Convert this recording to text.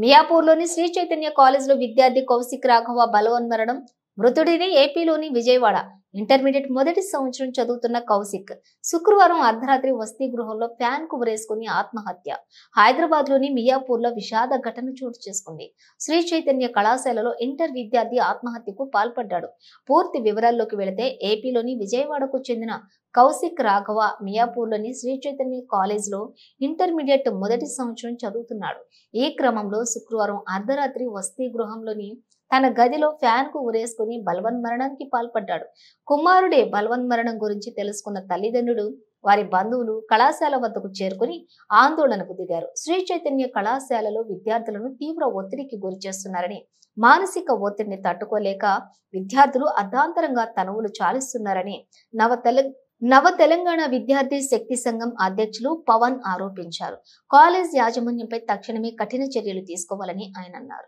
మియాపూర్లోని Shri Chaitanya college లో విద్యార్థి కౌశిక్ రాఘవ బలవన్మరణం. మృతుడిని ఏపీలోని విజయవాడ ఇంటర్మీడియట్ మొదటి సంవత్సరం చదువుతున్న కౌశిక్ శుక్రవారం అర్ధరాత్రి వసతి గృహంలో ఫ్యాన్ కు ఉరేసుకుని ఆత్మహత్య. హైదరాబాద్ లోని మియాపూర్ లో విషాద ఘటన చోటు చేసుకుంది. శ్రీ చైతన్య కళాశాలలో ఇంటర్ విద్యార్థి ఆత్మహత్యకు పాల్పడ్డాడు. పూర్తి వివరాల్లోకి వెళితే ఏపీలోని విజయవాడకు చెందిన కౌశిక్ రాఘవ మియాపూర్ లోని శ్రీ చైతన్య కాలేజ్ లో ఇంటర్మీడియట్ మొదటి సంవత్సరం చదువుతున్నాడు. ఈ క్రమంలో శుక్రవారం అర్ధరాత్రి వసతి గృహంలోని తన గదిలో ఫ్యాన్ కు ఉరేసుకుని బలవన్మరణానికి పాల్పడ్డాడు. కుమారుడి బలవన్మరణం గురించి తెలుసుకున్న తల్లిదండ్రులు, వారి బంధువులు కళాశాల వద్దకు చేరుకుని ఆందోళనకు దిగారు. శ్రీ చైతన్య కళాశాలలో విద్యార్థులను తీవ్ర ఒత్తిడికి గురి చేస్తున్నారని, మానసిక ఒత్తిడిని తట్టుకోలేక విద్యార్థులు అర్ధాంతరంగా తనువులు చాలిస్తున్నారని నవ తెలంగాణ విద్యార్థి శక్తి సంఘం అధ్యక్షులు పవన్ ఆరోపించారు. కాలేజ్ యాజమాన్యంపై తక్షణమే కఠిన చర్యలు తీసుకోవాలని ఆయన అన్నారు.